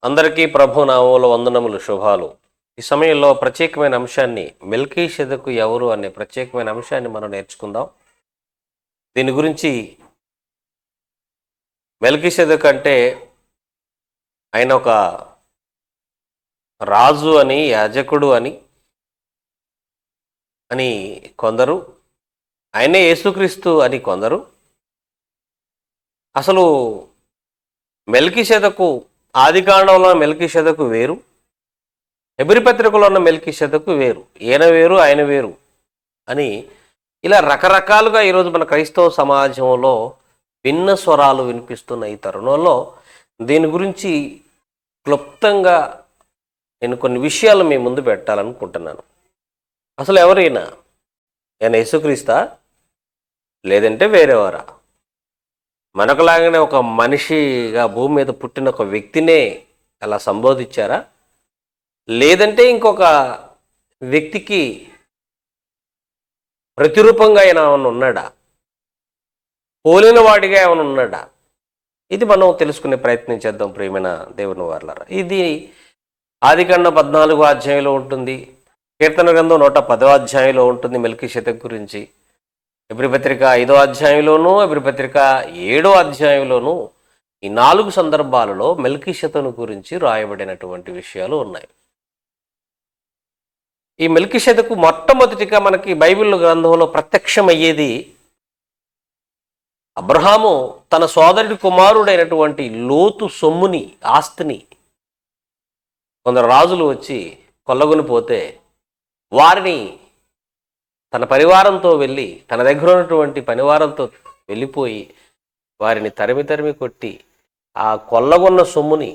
అందరికీ ప్రభు నామములో వందనములు శుభాలు. ఈ సమయంలో ప్రత్యేకమైన అంశాన్ని మెల్కీషెదకు ఎవరు అనే ప్రత్యేకమైన అంశాన్ని మనం నేర్చుకుందాం. దీని గురించి మెల్కీషెదకు అంటే ఆయన ఒక రాజు అని, యాజకుడు అని అని కొందరు, ఆయనే యేసుక్రీస్తు అని కొందరు. అసలు మెల్కీషెదకు ఆదికాండంలో ఉన్న మెల్కీషెదకు వేరు, హెబ్రీ పత్రికలో ఉన్న మెల్కీషెదకు వేరు, ఈయన వేరు ఆయన వేరు అని ఇలా రకరకాలుగా ఈరోజు మన క్రైస్తవ సమాజంలో భిన్న స్వరాలు వినిపిస్తున్న ఈ తరుణంలో దీని గురించి క్లుప్తంగా నేను కొన్ని విషయాలు మీ ముందు పెట్టాలనుకుంటున్నాను. అసలు ఎవరైనా ఆయన యేసుక్రీస్తా లేదంటే వేరేవారా? మనకులాగానే ఒక మనిషిగా భూమి మీద పుట్టిన ఒక వ్యక్తినే అలా సంబోధించారా? లేదంటే ఇంకొక వ్యక్తికి ప్రతిరూపంగా ఆయన ఏమైనా ఉన్నాడా? పోలిన వాడిగా ఏమైనా ఉన్నాడా? ఇది మనం తెలుసుకునే ప్రయత్నం చేద్దాం ప్రియమైన దేవుని వారలారా. ఇది ఆదికాండం 14వ అధ్యాయంలో ఉంటుంది, కీర్తన గ్రంథం 110వ అధ్యాయంలో ఉంటుంది మెల్కీషెదకు గురించి. హెబ్రీ పత్రిక 5వ అధ్యాయంలోనూ, హెబ్రీ పత్రిక 7వ అధ్యాయంలోనూ ఈ 4 సందర్భాలలో మెల్కీషెదకు గురించి రాయబడినటువంటి విషయాలు ఉన్నాయి. ఈ మెల్కీషెదకు మొట్టమొదటిగా మనకి బైబిల్ గ్రంథంలో ప్రత్యక్షమయ్యేది అబ్రహాము తన సోదరుడి కుమారుడైనటువంటి లోతు సొమ్ముని, ఆస్తిని కొందరు రాజులు వచ్చి కొల్లగొని పోతే వారిని తన పరివారంతో వెళ్ళి, తన దగ్గర ఉన్నటువంటి పరివారంతో వెళ్ళిపోయి వారిని తరిమి తరిమి కొట్టి ఆ కొల్లగొన్న సొమ్ముని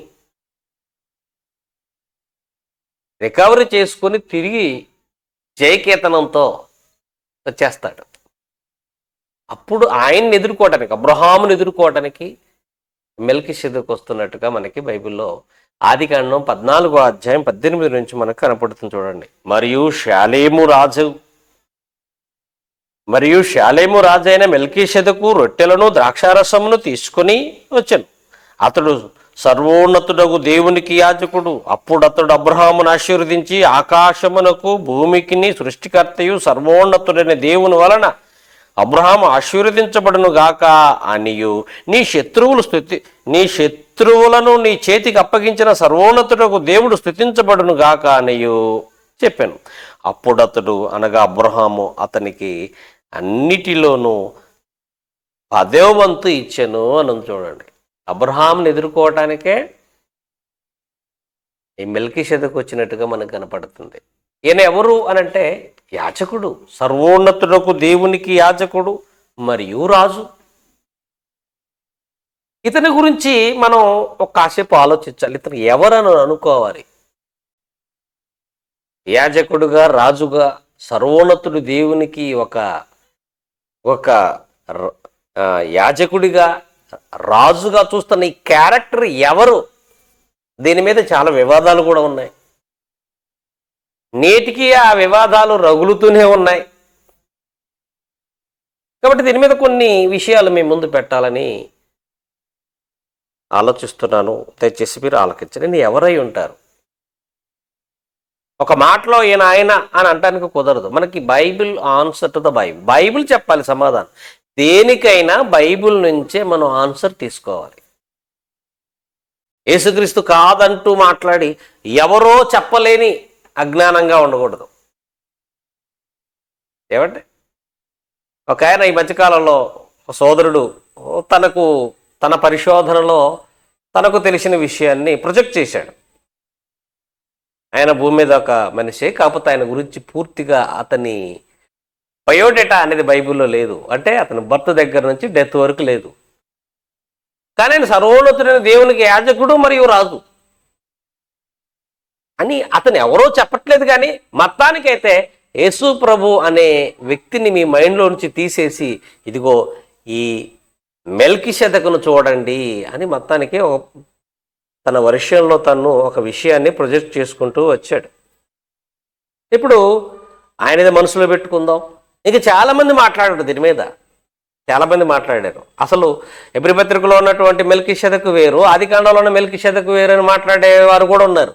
రికవరీ చేసుకొని తిరిగి జయకేతనంతో వచ్చేస్తాడు. అప్పుడు ఆయన్ని ఎదుర్కోవటానికి, అబ్రహామును ఎదుర్కోవటానికి మెల్కీషెదకు వస్తున్నట్టుగా మనకి బైబిల్లో ఆదికాండం 14వ అధ్యాయం 18 నుంచి మనకు కనపడుతుంది. చూడండి. మరియు షాలేము రాజైన మెల్కీషెదకు రొట్టెలను ద్రాక్షారసమును తీసుకుని వచ్చాను. అతడు సర్వోన్నతుడగు దేవునికి యాజకుడు. అప్పుడు అబ్రహామును ఆశీర్వదించి, ఆకాశమునకు భూమికిని సృష్టికర్తయు సర్వోన్నతుడైన దేవుని వలన అబ్రహాము ఆశీర్వదించబడును గాక అనియు, నీ శత్రువులను నీ చేతికి అప్పగించిన సర్వోన్నతుడకు దేవుడు స్తుతించబడును గాక అనియు చెప్పాను. అప్పుడు అతడు అనగా అబ్రహాము అతనికి అన్నిటిలోనూ 10వ వంతు ఇచ్చెను అని చూడండి. అబ్రహాముని ఎదుర్కోవటానికే ఈ మెల్కీషెదకు వచ్చినట్టుగా మనకు కనపడుతుంది. ఈయన ఎవరు అనంటే యాజకుడు, సర్వోన్నతుడకు దేవునికి యాజకుడు మరియు రాజు. ఇతని గురించి మనం ఒక కాసేపు ఆలోచించాలి. ఇతను ఎవరని అనుకోవాలి. యాజకుడుగా, రాజుగా, సర్వోన్నతుడు దేవునికి ఒక యాజకుడిగా, రాజుగా చూస్తున్న ఈ క్యారెక్టర్ ఎవరు? దీని మీద చాలా వివాదాలు కూడా ఉన్నాయి. నేటికి ఆ వివాదాలు రగులుతూనే ఉన్నాయి. కాబట్టి దీని మీద కొన్ని విషయాలు మీ ముందు పెట్టాలని ఆలోచిస్తున్నాను. దయచేసి మీరు ఆలకించండి. నేను ఎవరై ఉంటారు? ఒక మాటలో ఆయన అని అనటానికి కుదరదు. మనకి Bible answer to the Bible చెప్పాలి సమాధానం. దేనికైనా బైబిల్ నుంచే మనం ఆన్సర్ తీసుకోవాలి. యేసుక్రీస్తు కాదంటూ మాట్లాడి ఎవరో చెప్పలేని అజ్ఞానంగా ఉండకూడదు. ఏమంటే ఒక ఆయన ఈ మధ్యకాలంలో సోదరుడు తన పరిశోధనలో తనకు తెలిసిన విషయాన్ని ప్రొజెక్ట్ చేశాడు. ఆయన భూమి మీద ఒక మనిషి, కాకపోతే ఆయన గురించి పూర్తిగా అతని బయోడేటా అనేది బైబిల్లో లేదు. అంటే అతని బర్త్ దగ్గర నుంచి డెత్ వరకు లేదు. కానీ ఆయన సర్వోన్నతుడైన దేవునికి యాజకుడు మరియు రాజు అని అతను ఎవరో చెప్పట్లేదు. కానీ మొత్తానికైతే యేసు ప్రభు అనే వ్యక్తిని మీ మైండ్లో నుంచి తీసేసి, ఇదిగో ఈ మెల్కీషెదకును చూడండి అని మొత్తానికి తన వర్షంలో తను ఒక విషయాన్ని ప్రొజెక్ట్ చేసుకుంటూ వచ్చాడు. ఇప్పుడు ఆయనది మనసులో పెట్టుకుందాం. ఇంకా చాలామంది మాట్లాడారు దీని మీద. చాలామంది మాట్లాడారు. అసలు ఎబ్రీ పత్రికలో ఉన్నటువంటి మెల్కీషెదకు వేరు, ఆదికాండంలో ఉన్న మెల్కీషెదకు వేరు అని మాట్లాడేవారు కూడా ఉన్నారు.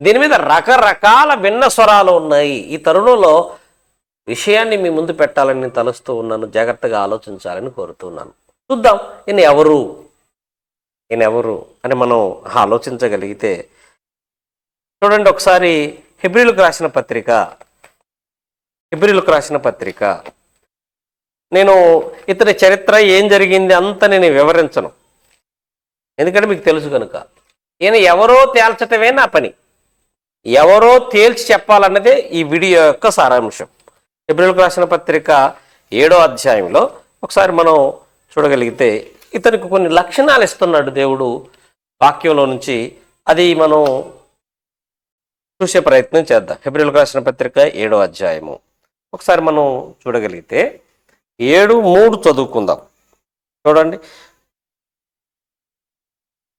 దీని మీద రకరకాల భిన్న స్వరాలు ఉన్నాయి. ఈ తరుణంలో విషయాన్ని మీ ముందు పెట్టాలని నేను తలుస్తూ ఉన్నాను. జాగ్రత్తగా ఆలోచించాలని కోరుతున్నాను. చూద్దాం ఈయన ఎవరు అని మనం ఆలోచించగలిగితే చూడండి ఒకసారి హెబ్రీలకు రాసిన పత్రిక నేను ఇతని చరిత్ర ఏం జరిగింది అంత నేను వివరించను, ఎందుకంటే మీకు తెలుసు కనుక. ఈయన ఎవరో తేల్చటమే నా పని, ఎవరో తేల్చి చెప్పాలన్నదే ఈ వీడియో యొక్క సారాంశం. హెబ్రీలకు రాసిన పత్రిక 7వ అధ్యాయంలో ఒకసారి మనం చూడగలిగితే ఇతనికి కొన్ని లక్షణాలు ఇస్తున్నాడు దేవుడు వాక్యంలో నుంచి. అది మనం చూసే ప్రయత్నం చేద్దాం. హెబ్రీలకు రాసిన పత్రిక 7వ అధ్యాయము ఒకసారి మనం చూడగలిగితే 7:3 చదువుకుందాం. చూడండి,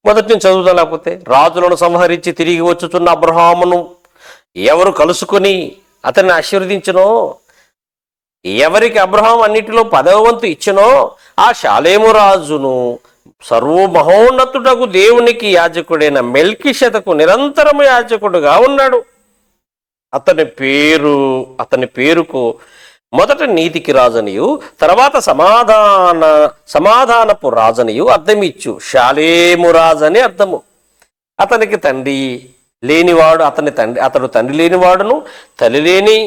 మొదటి నుంచి చదువుదాం. లేకపోతే రాజులను సంహరించి తిరిగి వచ్చుచున్న అబ్రహామును ఎవరు కలుసుకుని అతన్ని ఆశీర్వదించునో, ఎవరికి అబ్రహాం అన్నిటిలో 10వ వంతు ఇచ్చినో ఆ షాలేము రాజును సర్వమహోన్నతుడకు దేవునికి యాజకుడైన మెల్కీషెదకు నిరంతరము యాజకుడుగా ఉన్నాడు. అతని పేరుకు మొదట నీతికి రాజనియు తర్వాత సమాధానపు రాజనియు అర్థమిచ్చు షాలేము రాజని అర్థము. అతనికి తండ్రి లేనివాడు అతడు తండ్రి లేనివాడును తల్లి లేని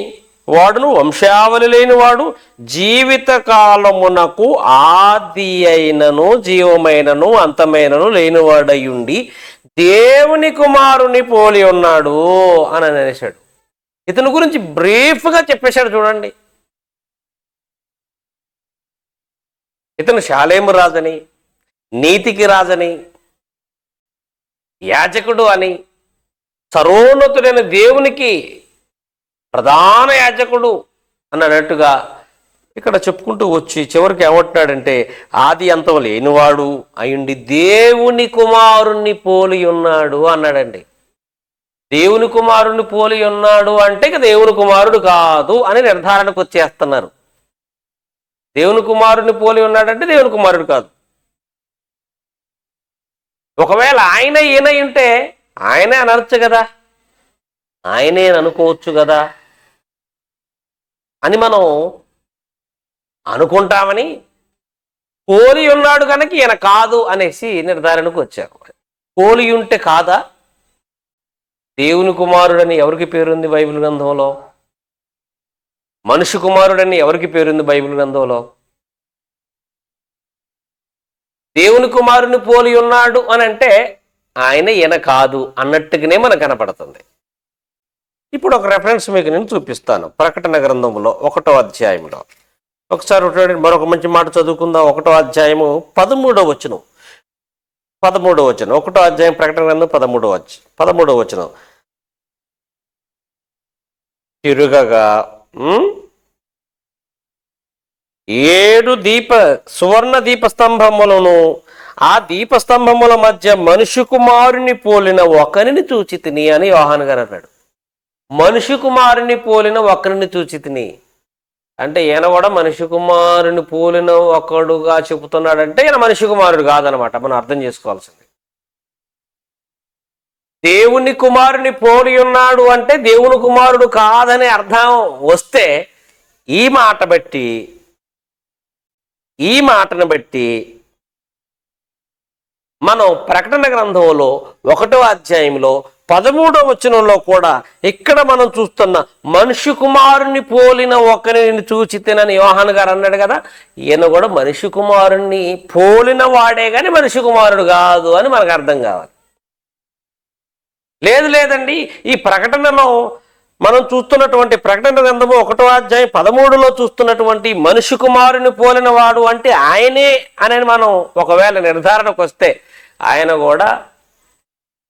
వాడును వంశావళి లేనివాడు జీవిత కాలమునకు ఆది అయినను జీవమైనను అంతమైనను లేనివాడయుండి దేవుని కుమారుని పోలి ఉన్నాడు అని అనేసాడు. ఇతని గురించి బ్రీఫ్గా చెప్పేశాడు. చూడండి, ఇతను షాలేము రాజని, నీతికి రాజని, యాజకుడు అని, సర్వోన్నతుడైన దేవునికి ప్రధాన యాజకుడు అని అన్నట్టుగా ఇక్కడ చెప్పుకుంటూ వచ్చి చివరికి ఏమంటున్నాడంటే ఆది అంతం లేనివాడు అయ్యుండి దేవుని కుమారుణ్ణి పోలి ఉన్నాడు అన్నాడండి. దేవుని కుమారుణ్ణి పోలి ఉన్నాడు అంటే ఇక దేవుని కుమారుడు కాదు అని నిర్ధారణకు వచ్చేస్తున్నారు. దేవుని కుమారుని పోలి ఉన్నాడంటే దేవుని కుమారుడు కాదు. ఒకవేళ ఈయన ఉంటే ఆయనే అనర్చు కదా, ఆయనే అనుకోవచ్చు కదా అని మనం అనుకుంటామని పోలి ఉన్నాడు కనుక ఈయన కాదు అనేసి నిర్ధారణకు వచ్చారు. పోలి ఉంటే కాదా? దేవుని కుమారుడని ఎవరికి పేరుంది బైబిల్ గ్రంథంలో? మనిషి కుమారుడని ఎవరికి పేరుంది బైబిల్ గ్రంథంలో? దేవుని కుమారుని పోలి ఉన్నాడు అని అంటే ఈయన కాదు అన్నట్టుగానే మనకు కనపడుతుంది. ఇప్పుడు ఒక రెఫరెన్స్ మీకు నేను చూపిస్తాను. ప్రకటన గ్రంథంలో 1వ అధ్యాయంలో ఒకసారి మరొక మంచి మాట చదువుకుందాం. 1వ అధ్యాయము 13వ వచనం. 1వ అధ్యాయం ప్రకటన గ్రంథం 13వ వచనం. తిరుగగా 7 సువర్ణ దీపస్తంభములను ఆ దీపస్తంభముల మధ్య మనుష్య కుమారుని పోలిన ఒకరిని చూచి తిని అని యోహాను గారు అన్నాడు. మనుష్య కుమారుని పోలిన ఒకరిని చూచి తిని అంటే ఈయన కూడా మనిషి కుమారుని పోలిన ఒకడుగా చెబుతున్నాడంటే ఈయన మనిషి కుమారుడు కాదనమాట. మనం అర్థం చేసుకోవాల్సింది. దేవుని కుమారుని పోలి ఉన్నాడు అంటే దేవుని కుమారుడు కాదనే అర్థం వస్తే ఈ మాటను బట్టి మనం ప్రకటన గ్రంథంలో 1వ అధ్యాయంలో 13వ వచనంలో కూడా ఇక్కడ మనం చూస్తున్న మనిషి కుమారుని పోలిన ఒకరిని చూచి తినని యోహాను గారు అన్నాడు కదా, ఈయన కూడా మనిషి కుమారుణ్ణి పోలిన వాడే కానీ మనిషి కుమారుడు కాదు అని మనకు అర్థం కావాలి. లేదండి, ఈ ప్రకటనలో మనం చూస్తున్నటువంటి ప్రకటన గ్రంథము 1వ అధ్యాయం 13లో చూస్తున్నటువంటి మనిషి కుమారుని పోలిన వాడు అంటే ఆయనే అని మనం ఒకవేళ నిర్ధారణకు వస్తే ఆయన కూడా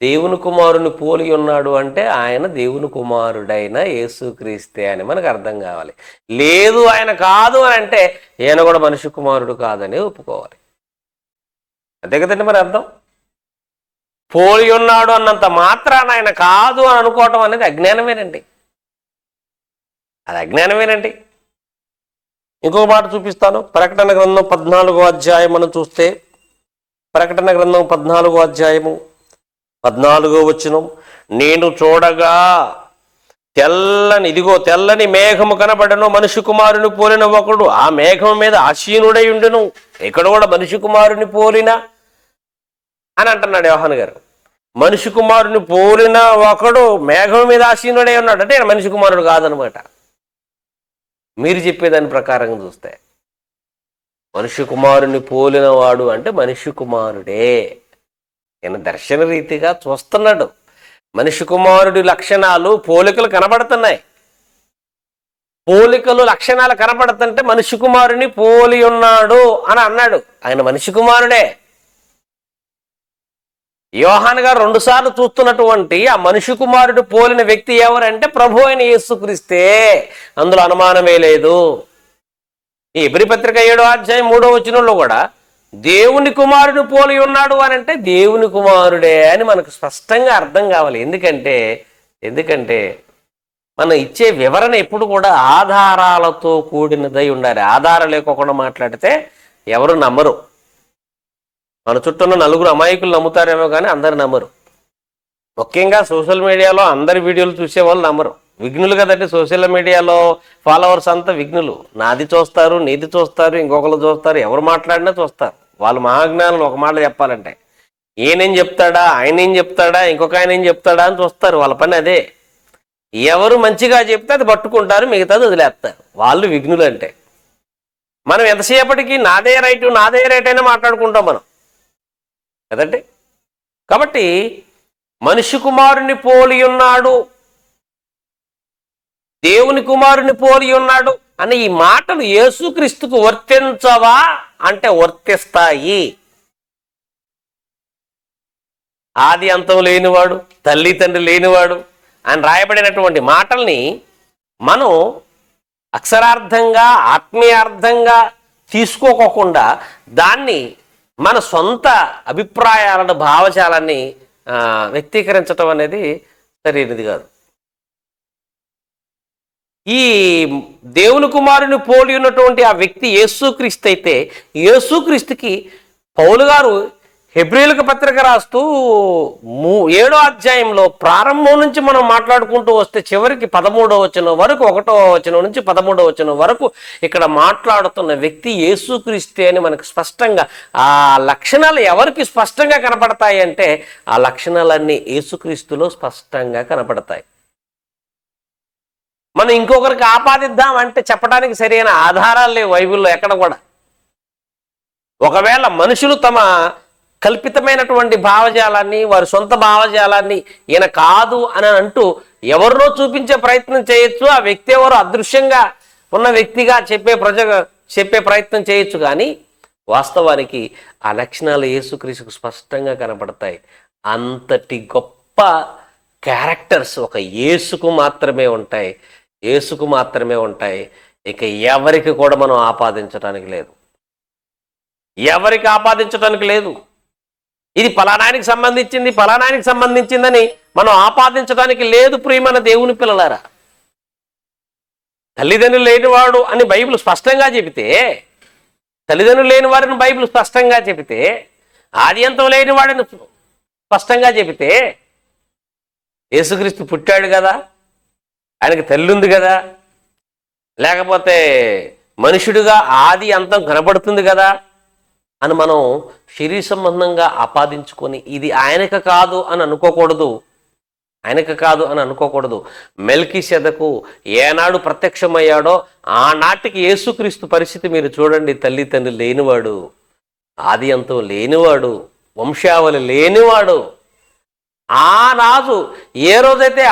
దేవుని కుమారుని పోలి ఉన్నాడు అంటే ఆయన దేవుని కుమారుడైన యేసుక్రీస్తే అని మనకు అర్థం కావాలి. లేదు ఆయన కాదు అని అంటే ఈయన కూడా మనిషి కుమారుడు కాదని ఒప్పుకోవాలి. అంతే కదండి మరి అర్థం. పోలి ఉన్నాడు అన్నంత మాత్రాన ఆయన కాదు అని అనుకోవటం అనేది అజ్ఞానమేనండి. అది అజ్ఞానమేనండి. ఇంకొక మాట చూపిస్తాను. ప్రకటన గ్రంథం 14వ అధ్యాయం మనం చూస్తే, ప్రకటన గ్రంథం 14వ అధ్యాయము 14వ వచనం, నేను చూడగా తెల్లని మేఘము కనబడను, మనిషి కుమారుని పోలిన ఒకడు ఆ మేఘం మీద ఆసీనుడై ఉండును. ఇక్కడ కూడా మనిషి కుమారుని పోలిన అని అంటున్నాడు యోహాను గారు. మనిషి కుమారుని పోలిన ఒకడు మేఘం మీద ఆసీనుడై ఉన్నాడు అంటే మనిషి కుమారుడు కాదనమాట. మీరు చెప్పేదాని ప్రకారంగా చూస్తే మనిషి కుమారుని పోలిన వాడు అంటే మనిషి కుమారుడే. ఈయన దర్శన రీతిగా చూస్తున్నాడు. మనిషి కుమారుడి లక్షణాలు, పోలికలు కనబడుతున్నాయి. పోలికలు, లక్షణాలు కనబడుతుంటే మనిషి కుమారుని పోలి ఉన్నాడు అని అన్నాడు. ఆయన మనిషి కుమారుడే. యోహాను గారు 2 సార్లు చూస్తున్నటువంటి ఆ మనిషి కుమారుడు పోలిన వ్యక్తి ఎవరంటే ప్రభు అయిన యేసుక్రీస్తే. అందులో అనుమానమే లేదు. ఈ హెబ్రీ పత్రిక 7వ అధ్యాయం 3వ వచనంలో కూడా దేవుని కుమారుడు పోలి ఉన్నాడు అని అంటే దేవుని కుమారుడే అని మనకు స్పష్టంగా అర్థం కావాలి. ఎందుకంటే మనం ఇచ్చే వివరణ ఎప్పుడు కూడా ఆధారాలతో కూడినదై ఉండాలి. ఆధారం లేకుండా మాట్లాడితే ఎవరు నమ్మరు. మన చుట్టూ ఉన్న 4 అమాయకులు నమ్ముతారేమో కానీ అందరు నమ్మరు. ముఖ్యంగా సోషల్ మీడియాలో అందరి వీడియోలు చూసే వాళ్ళు నమ్మరు. విఘ్నులు కదండి సోషల్ మీడియాలో ఫాలోవర్స్ అంతా విఘ్నులు. నాది చూస్తారు, నీది చూస్తారు, ఇంకొకరు చూస్తారు, ఎవరు మాట్లాడినా చూస్తారు. వాళ్ళు మహాజ్ఞానులు. ఒక మాట చెప్పాలంటే ఈయనేం చెప్తాడా, ఆయన ఏం చెప్తాడా, ఇంకొక ఆయన ఏం చెప్తాడా అని చూస్తారు. వాళ్ళ పని అదే. ఎవరు మంచిగా చెప్తే అది పట్టుకుంటారు, మిగతాది వదిలేస్తారు. వాళ్ళు విఘ్నులు అంటే. మనం ఎంతసేపటికి నాదే రైట్ అయినా మాట్లాడుకుంటాం మనం కదండి. కాబట్టి మనిషి కుమారుని పోలి ఉన్నాడు, దేవుని కుమారుని పోలి ఉన్నాడు అని ఈ మాటలు యేసుక్రీస్తుకు వర్తించవా అంటే వర్తిస్తాయి. ఆది అంతం లేనివాడు, తల్లి తండ్రి లేనివాడు అని రాయబడినటువంటి మాటల్ని మనం అక్షరార్థంగా, ఆత్మీయార్థంగా తీసుకోకుండా దాన్ని మన సొంత అభిప్రాయాలను, భావజాలాన్ని వ్యక్తీకరించటం అనేది సరైనది కాదు. ఈ దేవుని కుమారుని పోలి ఉన్నటువంటి ఆ వ్యక్తి యేసుక్రీస్తు అయితే, యేసుక్రీస్తుకి పౌలు గారు హెబ్రీయులకు పత్రిక రాస్తూ 7వ అధ్యాయంలో ప్రారంభం నుంచి మనం మాట్లాడుకుంటూ వస్తే చివరికి 13వ వచనం వరకు, 1వ వచనం నుంచి 13వ వచనం వరకు ఇక్కడ మాట్లాడుతున్న వ్యక్తి యేసుక్రీస్తే అని మనకు స్పష్టంగా ఆ లక్షణాలు ఎవరికి స్పష్టంగా కనపడతాయి అంటే ఆ లక్షణాలన్నీ యేసుక్రీస్తులో స్పష్టంగా కనపడతాయి. మనం ఇంకొకరికి ఆపాదిద్దాం అంటే చెప్పడానికి సరైన ఆధారాలు లేవు బైబిల్లో ఎక్కడ కూడా. ఒకవేళ మనుషులు తమ కల్పితమైనటువంటి భావజాలాన్ని, వారి సొంత భావజాలాన్ని ఈయన కాదు అని అంటూ ఎవరినో చూపించే ప్రయత్నం చేయొచ్చు. ఆ వ్యక్తి ఎవరో అదృశ్యంగా ఉన్న వ్యక్తిగా చెప్పే ప్రయత్నం చేయొచ్చు. కానీ వాస్తవానికి ఆ లక్షణాలు యేసుక్రీస్తుకు స్పష్టంగా కనపడతాయి. అంతటి గొప్ప క్యారెక్టర్స్ ఒక యేసుకు మాత్రమే ఉంటాయి, యేసుకు మాత్రమే ఉంటాయి. ఇక ఎవరికి కూడా మనం ఆపాదించడానికి లేదు, ఎవరికి ఆపాదించడానికి లేదు. ఇది ఫలానానికి సంబంధించిందని మనం ఆపాదించడానికి లేదు. ప్రియమైన దేవుని పిల్లలారా, తల్లిదండ్రులు లేనివాడు అని బైబిల్ స్పష్టంగా చెబితే, తల్లిదండ్రులు లేని వారిని బైబిల్ స్పష్టంగా చెబితే, ఆది అంతం లేనివాడని స్పష్టంగా చెబితే, యేసుక్రీస్తు పుట్టాడు కదా, ఆయనకి తల్లి ఉంది కదా, లేకపోతే మనుషుడిగా ఆది అంతం కనబడుతుంది కదా అని మనం శరీర సంబంధంగా ఆపాదించుకొని ఇది ఆయనకు కాదు అని అనుకోకూడదు. మెల్కీసెదకు ఏనాడు ప్రత్యక్షమయ్యాడో ఆనాటికి యేసుక్రీస్తు పరిస్థితి మీరు చూడండి. తల్లి తండ్రి లేనివాడు, ఆది అంతం లేనివాడు, వంశావళి లేనివాడు. ఆ రాజు ఏ రోజైతే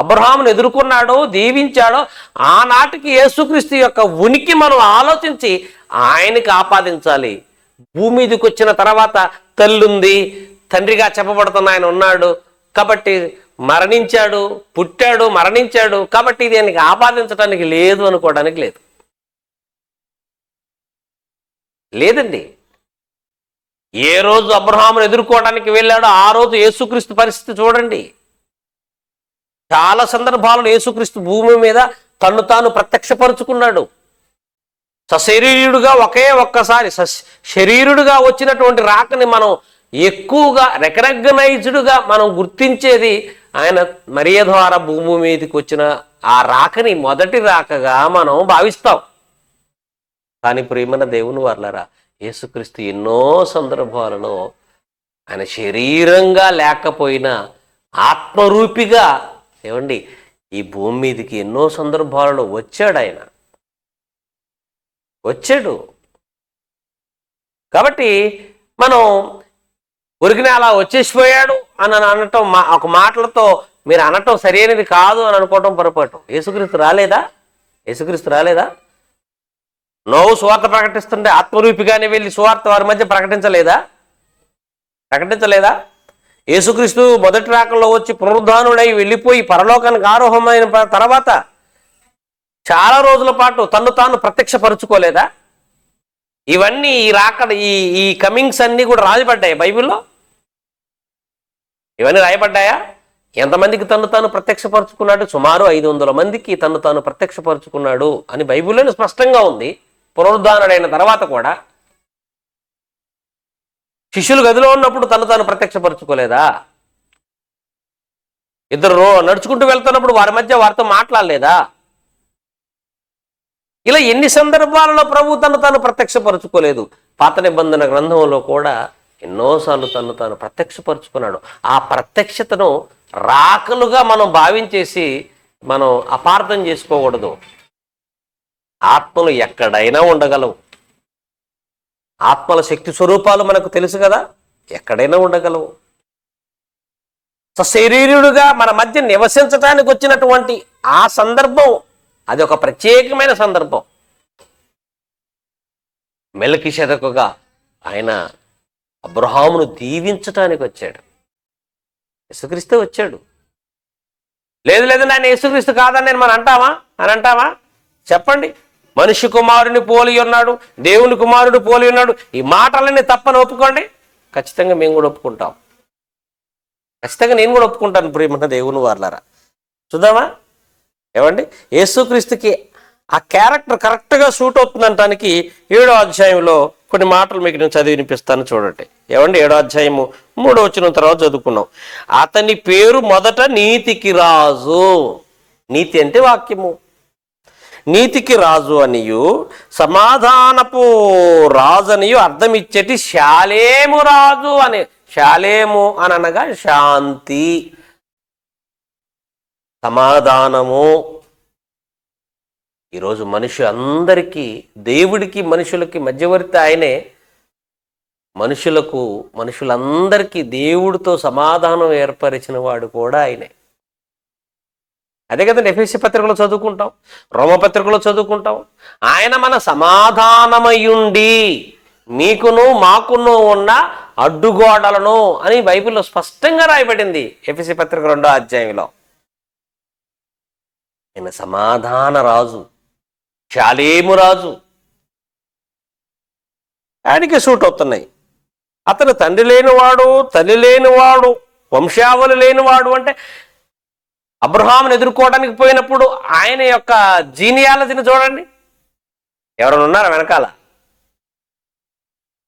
అబ్రహామును ఎదుర్కొన్నాడో, దీవించాడో ఆనాటికి యేసుక్రీస్తు యొక్క ఉనికి మనం ఆలోచించి ఆయనకి ఆపాదించాలి. భూమి మీదకి వచ్చిన తర్వాత తల్లుంది, తండ్రిగా చెప్పబడుతున్న ఆయన ఉన్నాడు కాబట్టి మరణించాడు, పుట్టాడు, మరణించాడు కాబట్టి ఇది ఆయనకి ఆపాదించడానికి లేదు అనుకోవడానికి లేదండి. ఏ రోజు అబ్రహామును ఎదుర్కోవడానికి వెళ్ళాడో ఆ రోజు యేసుక్రీస్తు పరిస్థితి చూడండి. చాలా సందర్భాలను యేసుక్రీస్తు భూమి మీద తన్ను తాను ప్రత్యక్షపరుచుకున్నాడు. సశరీరుడుగా ఒక్కసారి శరీరుడుగా వచ్చినటువంటి రాకని మనం ఎక్కువగా రికగ్నైజ్డ్గా మనం గుర్తించేది ఆయన మరియ ద్వారా భూమి మీదకి వచ్చిన ఆ రాకని మొదటి రాకగా మనం భావిస్తాం. కానీ ప్రియమైన దేవుని వారలారా, యేసుక్రీస్తు ఎన్నో సందర్భాలలో ఆయన శరీరంగా లేకపోయినా ఆత్మరూపిగా ఏమండి ఈ భూమి మీదకి ఎన్నో సందర్భాలలో వచ్చాడు. ఆయన వచ్చాడు. కాబట్టి మనం ఉరికిన అలా వచ్చేసిపోయాడు అని అనటం, ఒక మాటలతో మీరు అనటం సరైనది కాదు అని అనుకోవటం పొరపాటు. యేసుక్రీస్తు రాలేదా? యేసుక్రీస్తు రాలేదా? నోవు సువార్త ప్రకటిస్తుంటే ఆత్మరూపిగానే వెళ్ళి సువార్త వారి మధ్య ప్రకటించలేదా? యేసుక్రీస్తు మొదటి రాకల్లో వచ్చి పునరుద్ధానుడై వెళ్ళిపోయి పరలోకానికి ఆరోహమైన తర్వాత చాలా రోజుల పాటు తన్ను తాను ప్రత్యక్షపరుచుకోలేదా? ఇవన్నీ ఈ రాకడ ఈ కమింగ్స్ అన్నీ కూడా రాయబడ్డాయి బైబిల్లో. ఇవన్నీ రాయబడ్డాయా? ఎంతమందికి తన్ను తాను ప్రత్యక్షపరుచుకున్నాడు? సుమారు 500 మందికి తన్ను తాను ప్రత్యక్షపరుచుకున్నాడు అని బైబిల్లోనే స్పష్టంగా ఉంది. పునరుద్ధానుడైన తర్వాత కూడా శిష్యులు గదిలో ఉన్నప్పుడు తను తాను ప్రత్యక్షపరుచుకోలేదా? ఇద్దరు నడుచుకుంటూ వెళ్తున్నప్పుడు వారి మధ్య వారితో మాట్లాడలేదా? ఇలా ఎన్ని సందర్భాలలో ప్రభు తను తాను ప్రత్యక్షపరుచుకోలేదు? పాత నిబంధన గ్రంథంలో కూడా ఎన్నోసార్లు తను తాను ప్రత్యక్షపరుచుకున్నాడు. ఆ ప్రత్యక్షతను రాకలుగా మనం భావించేసి మనం అపార్థం చేసుకోకూడదు. ఆత్మలు ఎక్కడైనా ఉండగలవు. ఆత్మల శక్తి స్వరూపాలు మనకు తెలుసు కదా, ఎక్కడైనా ఉండగలవు. సశరీరుడుగా మన మధ్య నివసించడానికి వచ్చినటువంటి ఆ సందర్భం అది ఒక ప్రత్యేకమైన సందర్భం. మెల్కీషెదకుగా ఆయన అబ్రహామును దీవించటానికి వచ్చాడు. యేసుక్రీస్తు వచ్చాడు. లేదు ఆయన యేసుక్రీస్తు కాదని మనం అంటామా? చెప్పండి. మనిషి కుమారుని పోలి ఉన్నాడు, దేవుని కుమారుడు పోలి ఉన్నాడు, ఈ మాటలన్నీ తప్పని ఒప్పుకోండి. ఖచ్చితంగా మేము కూడా ఒప్పుకుంటాం. ఖచ్చితంగా నేను కూడా ఒప్పుకుంటాను. ప్రియమైన దేవుని వారలారా, చూద్దామా? ఏమండి, యేసుక్రీస్తుకి ఆ క్యారెక్టర్ కరెక్ట్గా సూట్ అవుతుందంటానికి 7వ అధ్యాయంలో కొన్ని మాటలు మీకు నేను చదివి వినిపిస్తాను, చూడండి. ఏమండి, 7వ అధ్యాయము 3వ వచనం తర్వాత చదువుకున్నాం. అతని పేరు మొదట నీతికి రాజు. నీతి అంటే వాక్యము. నీతికి రాజు అనియు సమాధానపు రాజు అనియు అర్థం ఇచ్చేటి శాలేము రాజు అని. శాలేము అని అనగా శాంతి, సమాధానము. ఈరోజు అందరికీ దేవుడికి మనుషులకి మధ్యవర్తి ఆయనే. మనుషులందరికీ దేవుడితో సమాధానం ఏర్పరిచిన వాడు కూడా ఆయనే. అదే కదండి ఎఫెసీ పత్రికలో చదువుకుంటాం, రోమపత్రికలో చదువుకుంటాం. ఆయన మన సమాధానమయుండి మీకును మాకును ఉన్న అడ్డుగోడలను అని బైబిల్లో స్పష్టంగా రాయబడింది. ఎఫెసీ పత్రిక 2వ అధ్యాయంలో ఆయన సమాధాన రాజు, శాలేము రాజు. ఆయనకి సూట్ అవుతున్నాయి. అతను తండ్రి లేనివాడు, తల్లి లేనివాడు, వంశావళి లేనివాడు. అంటే అబ్రహామును ఎదుర్కోవడానికి పోయినప్పుడు ఆయన యొక్క జీనియాలజీని చూడండి. ఎవరైనా ఉన్నారా వెనకాల?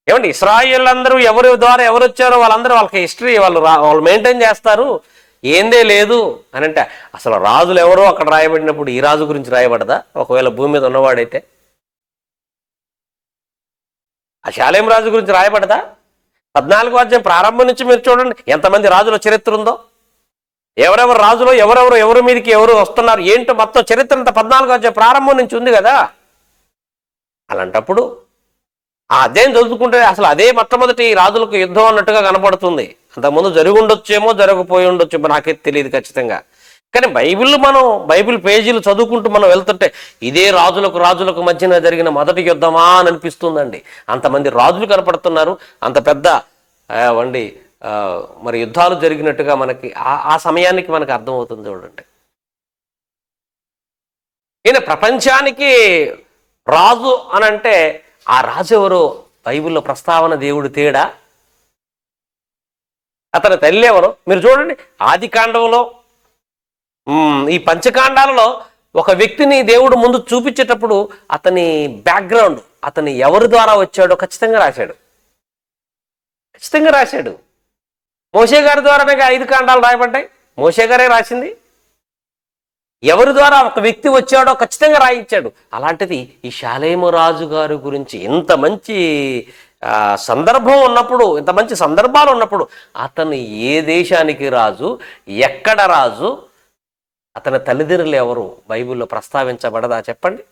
ఏమండి, ఇశ్రాయేల్ అందరూ ఎవరి ద్వారా ఎవరు వచ్చారో వాళ్ళకి హిస్టరీ వాళ్ళు మెయింటైన్ చేస్తారు. ఏందే లేదు అని అంటే అసలు రాజులు ఎవరో అక్కడ రాయబడినప్పుడు ఈ రాజు గురించి రాయబడదా? ఒకవేళ భూమి మీద ఉన్నవాడైతే ఆ శాలేం రాజు గురించి రాయబడదా? 14వ అధ్యాయం ప్రారంభం నుంచి మీరు చూడండి ఎంతమంది రాజుల చరిత్ర ఉందో. ఎవరెవరు రాజులో ఎవరు మీదకి ఎవరు వస్తున్నారు ఏంటో మొత్తం చరిత్ర అంతా 14వ అధ్యాయం ప్రారంభం నుంచి ఉంది కదా. అలాంటప్పుడు ఆ అధ్యాయం చదువుకుంటే అసలు అదే మొట్టమొదటి రాజులకు యుద్ధం అన్నట్టుగా కనపడుతుంది. అంతకుముందు జరిగి ఉండొచ్చేమో, జరగపోయి ఉండొచ్చేమో, నాకైతే తెలియదు ఖచ్చితంగా. కానీ బైబిల్ పేజీలు చదువుకుంటూ మనం వెళ్తుంటే ఇదే రాజులకు మధ్యన జరిగిన మొదటి యుద్ధమా అని అనిపిస్తుందండి. అంతమంది రాజులు కనపడుతున్నారు, అంత పెద్ద మరి యుద్ధాలు జరిగినట్టుగా మనకి ఆ సమయానికి మనకు అర్థమవుతుంది. చూడండి, ఈయన ప్రపంచానికి రాజు అని అంటే ఆ రాజు ఎవరు? బైబిల్లో ప్రస్తావన దేవుడు తేడా. అతని తల్లి ఎవరు? మీరు చూడండి, ఆది కాండంలో ఈ పంచకాండాలలో ఒక వ్యక్తిని దేవుడు ముందు చూపించేటప్పుడు అతని బ్యాక్గ్రౌండ్, అతని ఎవరి ద్వారా వచ్చాడో ఖచ్చితంగా రాశాడు. ఖచ్చితంగా రాశాడు. మోషే గారి ద్వారానే 5 కాండాలు రాయబడ్డాయి. మోషే గారే రాసింది. ఎవరి ద్వారా ఒక వ్యక్తి వచ్చాడో ఖచ్చితంగా రాయించాడు. అలాంటిది ఈ షాలేము రాజు గారి గురించి ఇంత మంచి సందర్భం ఉన్నప్పుడు, ఇంత మంచి సందర్భాలు ఉన్నప్పుడు, అతను ఏ దేశానికి రాజు, ఎక్కడ రాజు, అతని తల్లిదండ్రులు ఎవరు బైబిల్లో ప్రస్తావించబడదా చెప్పండి?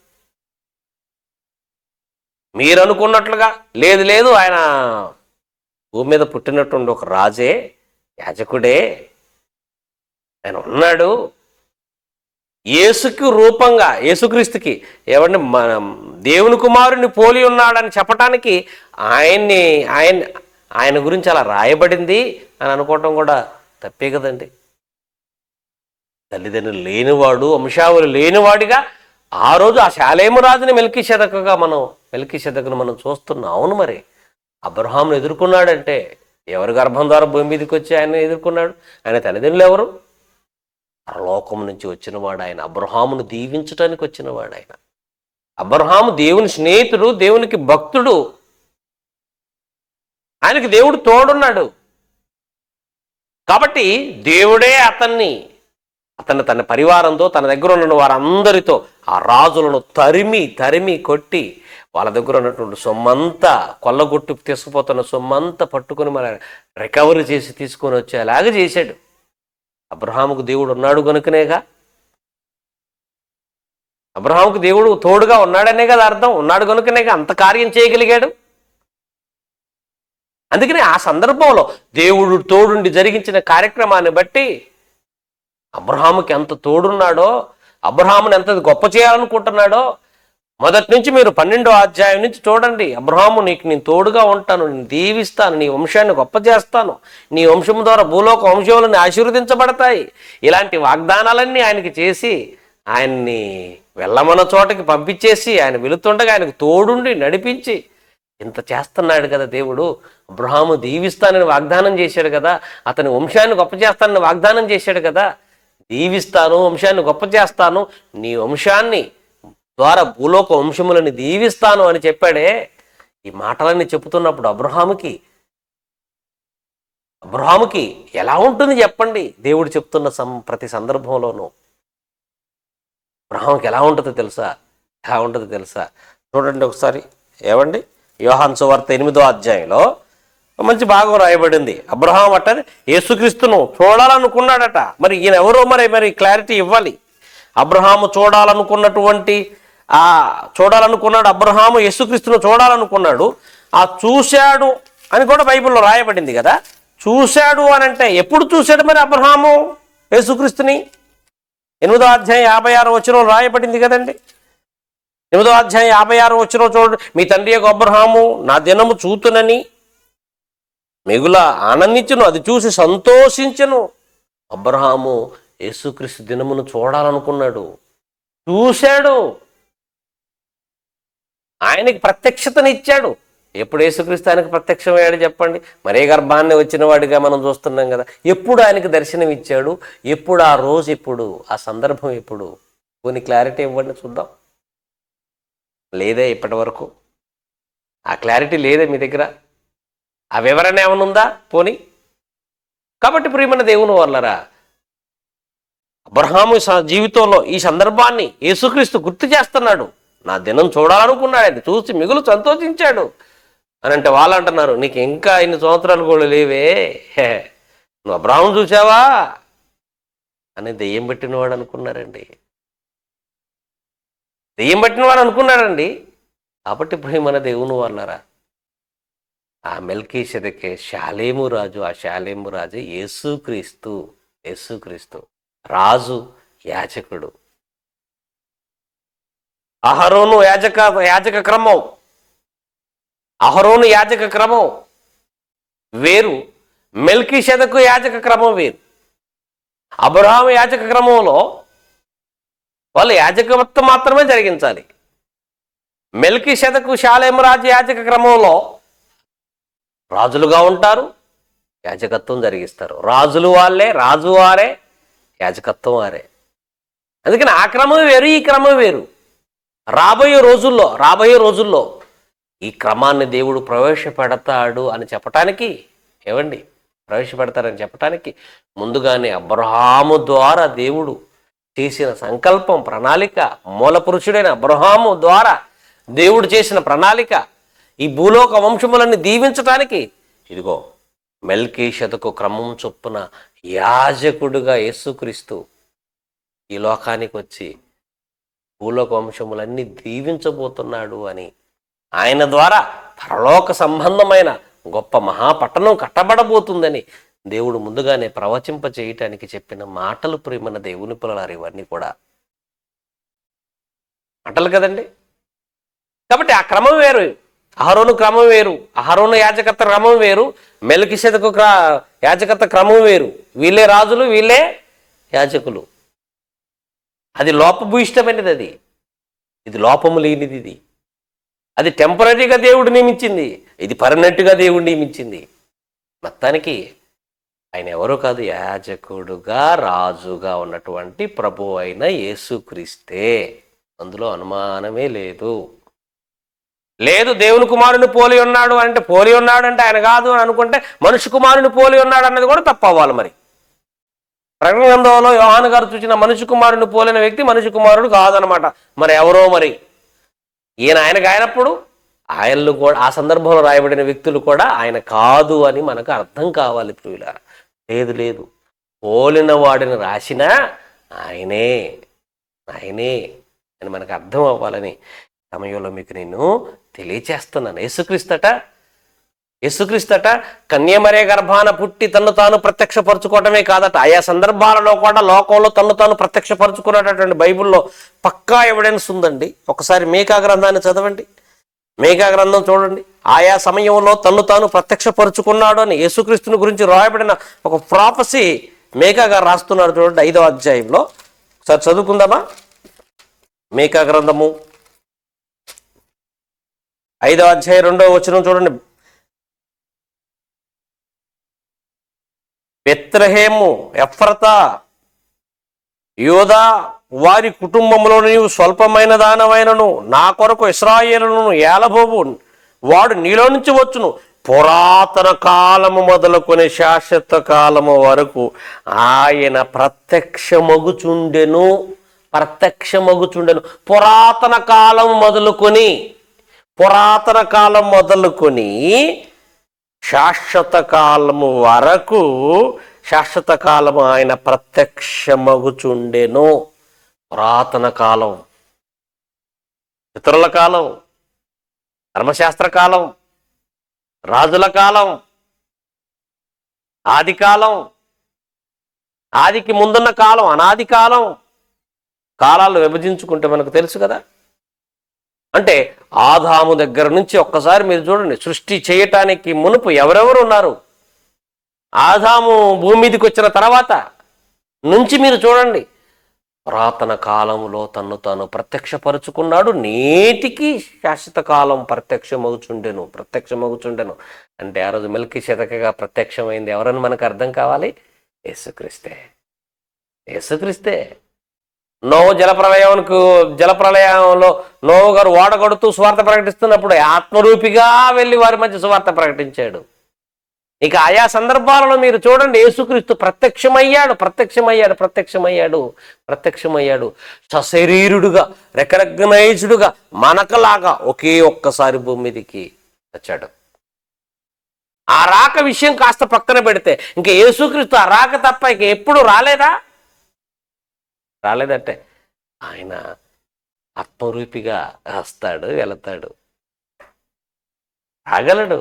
మీరు అనుకున్నట్లుగా లేదు లేదు, ఆయన భూమి మీద పుట్టినటువంటి ఒక రాజే, యాజకుడే, ఆయన ఉన్నాడు. యేసుకి రూపంగా, యేసుక్రీస్తుకి ఏమంటే దేవుని కుమారుని పోలి ఉన్నాడని చెప్పటానికి ఆయన గురించి అలా రాయబడింది అని అనుకోవటం కూడా తప్పే కదండి. తల్లిదండ్రులు లేనివాడు, వంశావళి లేనివాడిగా ఆ రోజు ఆ షాలేము రాజుని మెల్కీషెదకును మనం చూస్తున్నాం. అవును, మరి అబ్రహామును ఎదుర్కొన్నాడంటే ఎవరి గర్భం ద్వారా భూమి మీదకి వచ్చి ఆయన ఎదుర్కొన్నాడు? ఆయన తల్లిదండ్రులు ఎవరు? పరలోకం నుంచి వచ్చినవాడు ఆయన. అబ్రహామును దీవించడానికి వచ్చినవాడు ఆయన. అబ్రహాము దేవుని స్నేహితుడు, దేవునికి భక్తుడు. ఆయనకి దేవుడు తోడున్నాడు. కాబట్టి దేవుడే అతన్ని తన పరివారంతో, తన దగ్గర ఉన్న వారందరితో ఆ రాజులను తరిమి కొట్టి వాళ్ళ దగ్గర ఉన్నటువంటి సొమ్మంతా, కొల్లగొట్టు తీసుకుపోతున్న సొమ్మంతా పట్టుకొని మన రికవరీ చేసి తీసుకొని వచ్చేలాగా చేశాడు. అబ్రహాముకు దేవుడు ఉన్నాడు కనుకనేగా, అబ్రహాముకు దేవుడు తోడుగా ఉన్నాడనే కదా అర్థం. ఉన్నాడు కనుకనేగా అంత కార్యం చేయగలిగాడు. అందుకనే ఆ సందర్భంలో దేవుడు తోడుండి జరిగించిన కార్యక్రమాన్ని బట్టి అబ్రహాముకి ఎంత తోడున్నాడో, అబ్రహాముని ఎంత గొప్ప చేయాలనుకుంటున్నాడో మొదటి నుంచి మీరు 12వ అధ్యాయం నుంచి చూడండి. అబ్రహాము, నీకు నేను తోడుగా ఉంటాను, నేను దీవిస్తాను, నీ వంశాన్ని గొప్ప చేస్తాను, నీ వంశం ద్వారా భూలోక వంశములని ఆశీర్వదించబడతాయి, ఇలాంటి వాగ్దానాలన్నీ ఆయనకి చేసి ఆయన్ని వెళ్ళమన్న చోటకి పంపించేసి ఆయన వెళుతుండగా ఆయనకు తోడుండి నడిపించి ఇంత చేస్తున్నాడు కదా దేవుడు. అబ్రహాము దీవిస్తానని వాగ్దానం చేశాడు కదా, అతని వంశాన్ని గొప్ప చేస్తానని వాగ్దానం చేశాడు కదా. దీవిస్తాను, వంశాన్ని గొప్ప చేస్తాను, నీ వంశాన్ని ద్వారా భూలోక వంశములని దీవిస్తాను అని చెప్పాడే. ఈ మాటలన్నీ చెబుతున్నప్పుడు అబ్రహాముకి ఎలా ఉంటుంది చెప్పండి? దేవుడు చెప్తున్న ప్రతి సందర్భంలోనూ అబ్రహాముకి ఎలా ఉంటుందో తెలుసా? చూడండి ఒకసారి. ఏమండి, యోహాను సువార్త 8వ అధ్యాయంలో మంచి భాగం రాయబడింది. అబ్రహాం అట యేసుక్రీస్తును చూడాలనుకున్నాడట. మరి ఈయన ఎవరో మరి క్లారిటీ ఇవ్వాలి. అబ్రహాము చూడాలనుకున్నాడు. అబ్రహాము యేసుక్రీస్తును చూడాలనుకున్నాడు. ఆ చూశాడు అని కూడా బైబిల్లో రాయబడింది కదా. చూశాడు అని అంటే ఎప్పుడు చూశాడు మరి అబ్రహాము యేసుక్రీస్తుని? 8వ అధ్యాయం 56వ వచనం రాయబడింది కదండి. 8వ అధ్యాయం 56వ వచనం చూడండి. మీ తండ్రి యొక్క అబ్రహాము నా దినము చూతునని మిగుల ఆనందించును, అది చూసి సంతోషించను. అబ్రహాము యేసుక్రీస్తు దినమును చూడాలనుకున్నాడు, చూశాడు, ఆయనకి ప్రత్యక్షతనిచ్చాడు. ఎప్పుడు యేసుక్రీస్తు ఆయనకు ప్రత్యక్షమయ్యాడు చెప్పండి? మరే గర్భాన్ని వచ్చిన వాడిగా మనం చూస్తున్నాం కదా. ఎప్పుడు ఆయనకు దర్శనం ఇచ్చాడు? ఎప్పుడు? ఆ రోజు ఎప్పుడు? ఆ సందర్భం ఎప్పుడు? కొన్ని క్లారిటీ ఇవ్వండి చూద్దాం. లేదే ఇప్పటి వరకు? ఆ క్లారిటీ లేదే మీ దగ్గర? ఆ వివరణ ఏమైనా ఉందా పోనీ? కాబట్టి ప్రియమైన దేవుని వాళ్ళరా, అబ్రహాము జీవితంలో ఈ సందర్భాన్ని యేసుక్రీస్తు గుర్తు చేస్తున్నాడు. నా దినం చూడాలనుకున్నాడు, ఆయన చూసి మిగులు సంతోషించాడు అని అంటే వాళ్ళు అంటున్నారు, నీకు ఇంకా ఇన్ని సంవత్సరాలు కూడా లేవే, నువ్వు అబ్రహాము చూసావా అని దెయ్యం పెట్టినవాడు అనుకున్నారండి. దెయ్యం పట్టినవాడు అనుకున్నారండి. కాబట్టి ప్రియమైన దేవుని వాళ్ళరా, ఆ మెల్కీషెదెకే షాలేము రాజు, ఆ షాలేము రాజు యేసుక్రీస్తు రాజు, యాజకుడు. అహరోను యాజక క్రమం వేరు, మెల్కీషెదకు యాజక క్రమం వేరు. అబ్రహాము యాజక క్రమంలో వాళ్ళు యాజకత్వం మాత్రమే జరిగించాలి. మెల్కీషెదకు షాలేము రాజు యాజక క్రమంలో రాజులుగా ఉంటారు, యాజకత్వం జరిగిస్తారు. రాజు వారే, యాజకత్వం వారే. అందుకని ఆ క్రమం వేరు, ఈ క్రమం వేరు. రాబోయే రోజుల్లో ఈ క్రమాన్ని దేవుడు ప్రవేశపెడతాడు అని చెప్పటానికి, ప్రవేశపెడతారని చెప్పటానికి ముందుగానే అబ్రహాము ద్వారా దేవుడు చేసిన సంకల్పం, ప్రణాళిక, మూల పురుషుడైన అబ్రహాము ద్వారా దేవుడు చేసిన ప్రణాళిక, ఈ భూలోక వంశములన్నీ దీవించటానికి ఇదిగో మెల్కీషెదకు క్రమం చొప్పున యాజకుడుగా యేసుక్రీస్తు ఈ లోకానికి వచ్చి భూలోక వంశములన్నీ దీవించబోతున్నాడు అని, ఆయన ద్వారా పరలోక సంబంధమైన గొప్ప మహాపట్టణం కట్టబడబోతుందని దేవుడు ముందుగానే ప్రవచింప చేయటానికి చెప్పిన మాటలు ప్రియమైన దేవుని పిల్లలారు. ఇవన్నీ కూడా మాటలు కదండి. కాబట్టి ఆ క్రమం వేరు, అహరోను క్రమం వేరు, అహరోను యాజకత్వ క్రమం వేరు, మెల్కీషెదకు యాజకత్వ క్రమం వేరు. వీళ్ళే రాజులు, వీళ్ళే యాజకులు. అది లోపభూయిష్టమైనది, ఇది లోపము లేనిది. అది టెంపరీగా దేవుడు నియమించింది, ఇది పర్మనెంట్గా దేవుడు నియమించింది. మొత్తానికి ఆయన ఎవరో కాదు, యాజకుడుగా రాజుగా ఉన్నటువంటి ప్రభు అయిన యేసుక్రీస్తే. అందులో అనుమానమే లేదు. దేవుని కుమారుని పోలి ఉన్నాడు అంటే ఆయన కాదు అని అనుకుంటే మనుష్య కుమారుని పోలి ఉన్నాడు అన్నది కూడా తప్పు అవ్వాలి. మరి ప్రకటన గ్రంథంలో యోహాను గారు చూసిన మనుష్య కుమారుని పోలిన వ్యక్తి మనుష్య కుమారుడు కాదనమాట. మరి ఎవరో మరి ఆయనకు అయినప్పుడు ఆయనలు కూడా ఆ సందర్భంలో రాయబడిన వ్యక్తులు కూడా ఆయన కాదు అని మనకు అర్థం కావాలి ప్రియులారా. లేదు, పోలిన వాడిని రాసినా ఆయనే అని మనకు అర్థం అవ్వాలని సమయంలో మీకు నేను తెలియచేస్తున్నాను. యేసుక్రీస్తట కన్యమరే గర్భాన పుట్టి తన్ను తాను ప్రత్యక్షపరచుకోవటమే కాదట, ఆయా సందర్భాలలో కూడా లోకంలో తన్ను తాను ప్రత్యక్షపరచుకున్నటువంటి బైబిల్లో పక్కా ఎవిడెన్స్ ఉందండి. ఒకసారి మీకా గ్రంథాన్ని చదవండి, మీకా గ్రంథం చూడండి. ఆయా సమయంలో తన్ను తాను ప్రత్యక్షపరుచుకున్నాడు అని యేసుక్రీస్తుని గురించి రాయబడిన ఒక ప్రాఫసీ మీకా గారు రాస్తున్నారు చూడండి, 5వ అధ్యాయంలో. ఒకసారి చదువుకుందామా? మీకా గ్రంథము 5వ అధ్యాయం 2వ వచనం చూడండి. బెత్లెహేము, ఎఫ్రతా, యూదా వారి కుటుంబంలో నీవు స్వల్పమైన దానమైనను నా కొరకు ఇశ్రాయేలును ఏలబోవు, వాడు నీలో నుంచి వచ్చును. పురాతన కాలము మొదలుకొని శాశ్వత కాలము వరకు ఆయన ప్రత్యక్షమగుచుండెను. పురాతన కాలం మొదలుకొని శాశ్వత కాలము వరకు, శాశ్వత కాలము ఆయన ప్రత్యక్షమగుచుండెను. పురాతన కాలం, పితరుల కాలం, ధర్మశాస్త్ర కాలం, రాజుల కాలం, ఆది కాలం, ఆదికి ముందున్న కాలం, అనాది కాలం. కాలాలు విభజించుకుంటే మనకు తెలుసు కదా. అంటే ఆదాము దగ్గర నుంచి ఒక్కసారి మీరు చూడండి, సృష్టి చేయటానికి మునుపు ఎవరెవరు ఉన్నారు, ఆదాము భూమి మీదకి వచ్చిన తర్వాత నుంచి మీరు చూడండి, పురాతన కాలంలో తన్ను తాను ప్రత్యక్షపరుచుకున్నాడు. నేటికి శాశ్వత కాలం ప్రత్యక్షమగుచుండెను. అంటే ఆ రోజు మెల్కీషెదకుగా ప్రత్యక్షమైంది ఎవరని మనకు అర్థం కావాలి? యేసుక్రీస్తే. నోవు జలప్రలయంలో నోవు గారు ఓడగొడుతూ సువార్త ప్రకటిస్తున్నప్పుడు ఆత్మరూపిగా వెళ్ళి వారి మధ్య సువార్త ప్రకటించాడు. ఇక ఆయా సందర్భాలలో మీరు చూడండి, యేసుక్రీస్తు ప్రత్యక్షమయ్యాడు. సశరీరుడుగా, రికగ్నైజ్డ్గా, మనకలాగా ఒకే ఒక్కసారి భూమి మీదకి వచ్చాడు. ఆ రాక విషయం కాస్త పక్కన పెడితే ఇంక యేసుక్రీస్తు ఆ రాక తప్ప ఇక ఎప్పుడు రాలేదంటే ఆయన ఆత్మరూపిగా వస్తాడు, వెళతాడు, రాగలడు.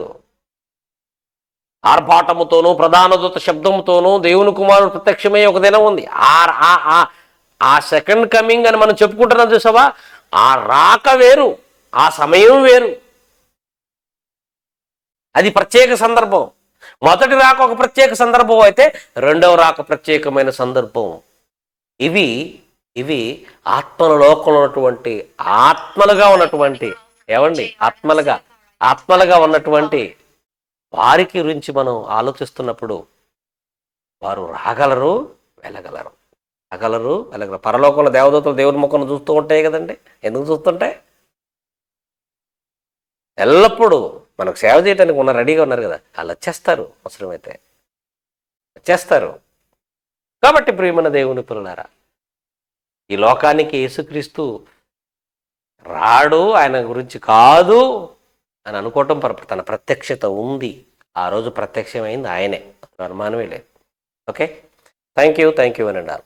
ఆర్భాటముతోనూ ప్రధాన దూత శబ్దముతోనూ దేవుని కుమారుడు ప్రత్యక్షమయ్యే ఒక దినం ఉంది. ఆ సెకండ్ కమింగ్ అని మనం చెప్పుకుంటున్నాం చూసావా, ఆ రాక వేరు, ఆ సమయం వేరు. అది ప్రత్యేక సందర్భం. మొదటి రాక ఒక ప్రత్యేక సందర్భం అయితే రెండవ రాక ప్రత్యేకమైన సందర్భం. ఇవి ఆత్మల లోకంలో ఉన్నటువంటి ఆత్మలుగా ఉన్నటువంటి వారికి గురించి మనం ఆలోచిస్తున్నప్పుడు వారు రాగలరు, వెళ్ళగలరు. సకలరు అలాగే పరలోకంలో దేవదూతలు దేవుని ముఖం చూస్తూ ఉంటాయి కదండి. ఎందుకు చూస్తుంటాయి? ఎల్లప్పుడూ మనకు సేవ చేయడానికి రెడీగా ఉన్నారు కదా, వాళ్ళు వచ్చేస్తారు, అవసరమైతే వచ్చేస్తారు. కాబట్టి ప్రియమైన దేవుని పిల్లలారా, ఈ లోకానికి యేసుక్రీస్తు రాడు, ఆయన గురించి కాదు అని అనుకోవటం తన ప్రత్యక్షత ఉంది. ఆ రోజు ప్రత్యక్షమైంది ఆయనే, అనుమానమే లేదు. ఓకే, థ్యాంక్ యూ అని అన్నారు.